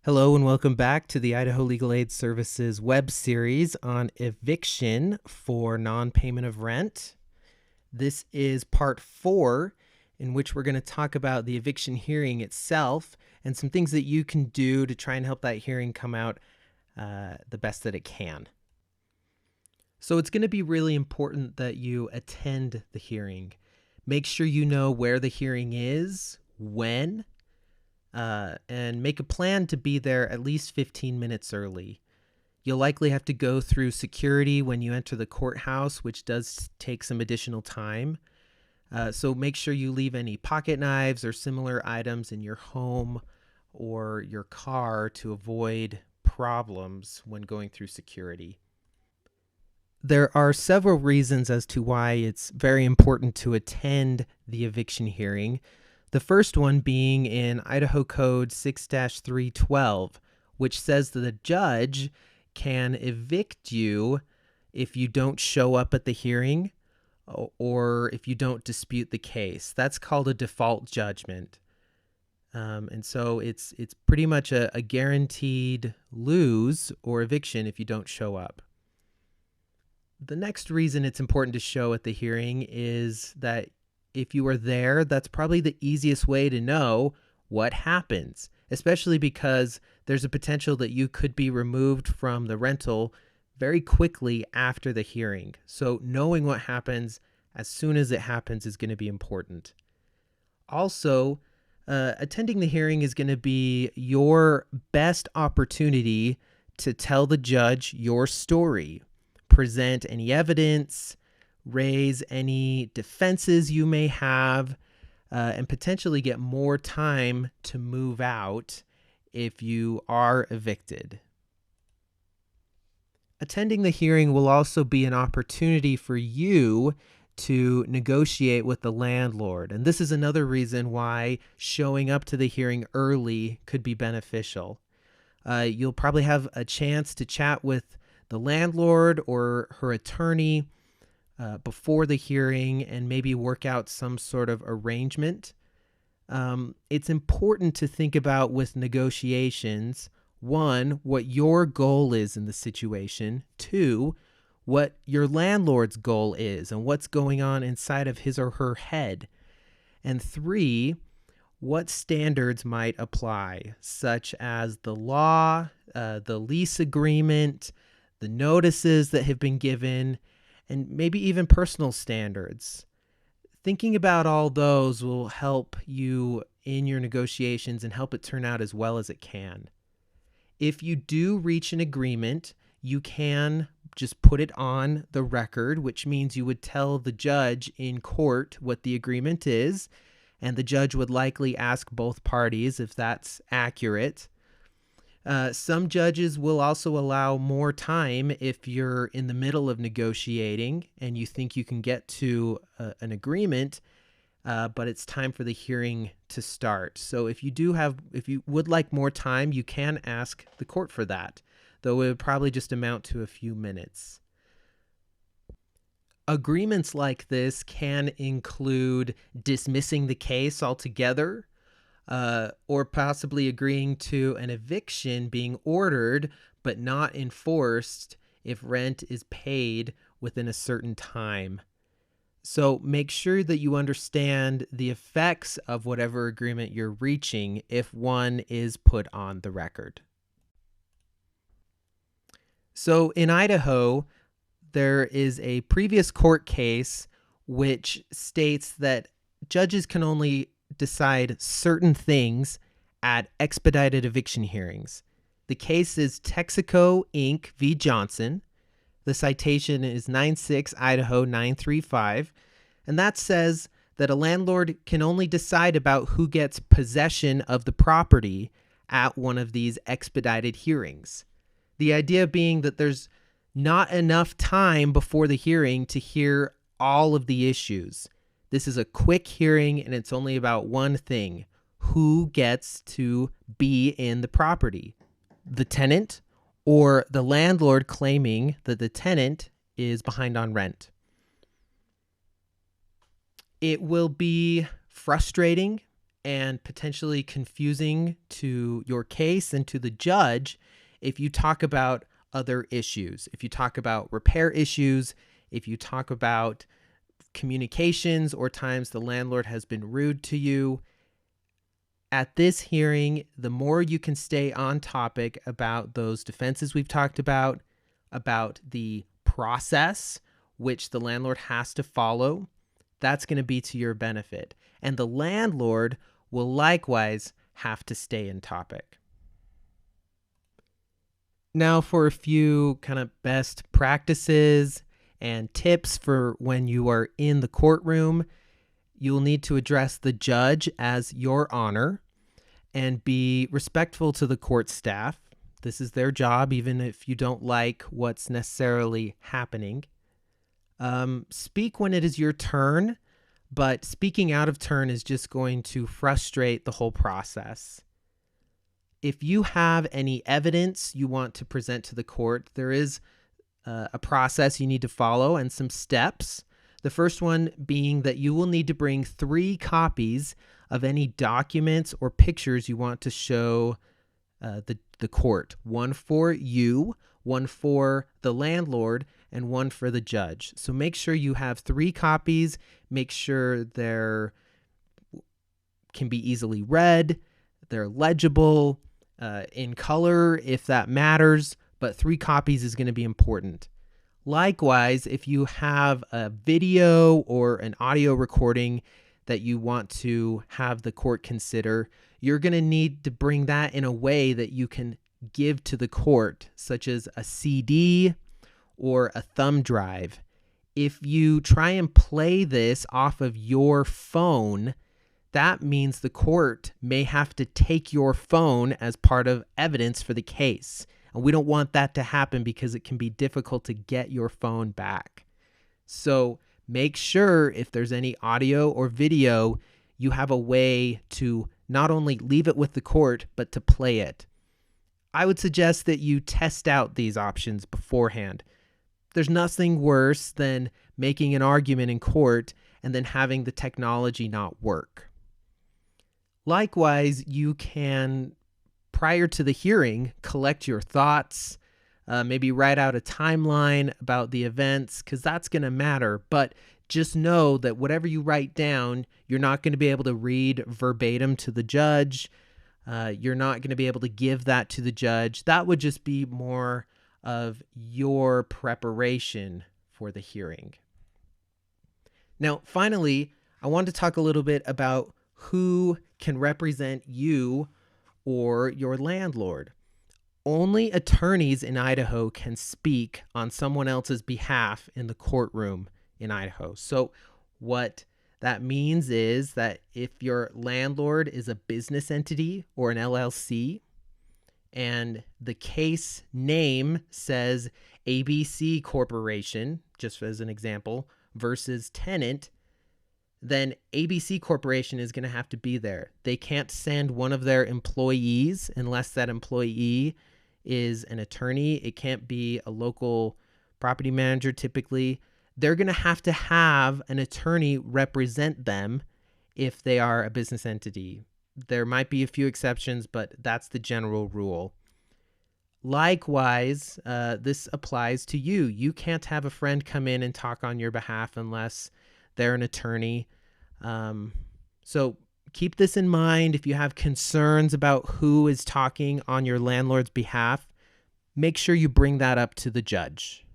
Hello and welcome back to the Idaho Legal Aid Services web series on eviction for non-payment of rent. This is part 4, in which we're going to talk about the eviction hearing itself and some things that you can do to try and help that hearing come out the best that it can. So it's going to be really important that you attend the hearing. Make sure you know where the hearing is, when, and make a plan to be there at least 15 minutes early. You'll likely have to go through security when you enter the courthouse, which does take some additional time. So make sure you leave any pocket knives or similar items in your home or your car to avoid problems when going through security. There are several reasons as to why it's very important to attend the eviction hearing. The first one being in Idaho Code 6-312, which says that the judge can evict you if you don't show up at the hearing or if you don't dispute the case. That's called a default judgment. And so it's pretty much a guaranteed lose or eviction if you don't show up. The next reason it's important to show at the hearing is that if you are there, that's probably the easiest way to know what happens, especially because there's a potential that you could be removed from the rental very quickly after the hearing. So knowing what happens as soon as it happens is going to be important. Also, attending the hearing is going to be your best opportunity to tell the judge your story, present any evidence, raise any defenses you may have, and potentially get more time to move out if you are evicted. Attending the hearing will also be an opportunity for you to negotiate with the landlord. And this is another reason why showing up to the hearing early could be beneficial. You'll probably have a chance to chat with the landlord or her attorney before the hearing and maybe work out some sort of arrangement. It's important to think about with negotiations, 1, what your goal is in the situation, 2, what your landlord's goal is and what's going on inside of his or her head, and 3, what standards might apply, such as the law, the lease agreement, the notices that have been given, and maybe even personal standards. Thinking about all those will help you in your negotiations and help it turn out as well as it can. If you do reach an agreement, you can just put it on the record, which means you would tell the judge in court what the agreement is, and the judge would likely ask both parties if that's accurate. Some judges will also allow more time if you're in the middle of negotiating and you think you can get to an agreement, but it's time for the hearing to start. So if you would like more time, you can ask the court for that, though it would probably just amount to a few minutes. Agreements like this can include dismissing the case altogether, or possibly agreeing to an eviction being ordered but not enforced if rent is paid within a certain time. So make sure that you understand the effects of whatever agreement you're reaching if one is put on the record. So in Idaho, there is a previous court case which states that judges can only decide certain things at expedited eviction hearings. The case is Texaco Inc. v. Johnson. The citation is 96 Idaho 935, and that says that a landlord can only decide about who gets possession of the property at one of these expedited hearings. The idea being that there's not enough time before the hearing to hear all of the issues. This is a quick hearing, and it's only about one thing: who gets to be in the property, the tenant or the landlord claiming that the tenant is behind on rent. It will be frustrating and potentially confusing to your case and to the judge if you talk about other issues. If you talk about repair issues, if you talk about communications or times the landlord has been rude to you. At this hearing, the more you can stay on topic about those defenses we've talked about the process which the landlord has to follow, that's going to be to your benefit. And the landlord will likewise have to stay in topic. Now for a few kind of best practices and tips for when you are in the courtroom. You'll need to address the judge as your honor and be respectful to the court staff. This is their job, even if you don't like what's necessarily happening. Speak when it is your turn, but speaking out of turn is just going to frustrate the whole process. If you have any evidence you want to present to the court, there is a process you need to follow and some steps. The first one being that you will need to bring 3 copies of any documents or pictures you want to show the court. 1 for you, 1 for the landlord, and 1 for the judge. So make sure you have 3 copies. Make sure they're can be easily read, they're legible, in color if that matters, but 3 copies is going to be important. Likewise, if you have a video or an audio recording that you want to have the court consider, you're going to need to bring that in a way that you can give to the court, such as a CD or a thumb drive. If you try and play this off of your phone, that means the court may have to take your phone as part of evidence for the case. And we don't want that to happen because it can be difficult to get your phone back. So make sure if there's any audio or video, you have a way to not only leave it with the court, but to play it. I would suggest that you test out these options beforehand. There's nothing worse than making an argument in court and then having the technology not work. Likewise, you can, prior to the hearing, collect your thoughts, maybe write out a timeline about the events, because that's going to matter. But just know that whatever you write down, you're not going to be able to read verbatim to the judge. You're not going to be able to give that to the judge. That would just be more of your preparation for the hearing. Now, finally, I want to talk a little bit about who can represent you or your landlord. Only attorneys in Idaho can speak on someone else's behalf in the courtroom in Idaho. So what that means is that if your landlord is a business entity or an LLC and the case name says ABC Corporation, just as an example, versus tenant, then ABC Corporation is going to have to be there. They can't send one of their employees unless that employee is an attorney. It can't be a local property manager typically. They're going to have an attorney represent them if they are a business entity. There might be a few exceptions, but that's the general rule. Likewise, this applies to you. You can't have a friend come in and talk on your behalf unless they're an attorney. So keep this in mind. If you have concerns about who is talking on your landlord's behalf, make sure you bring that up to the judge.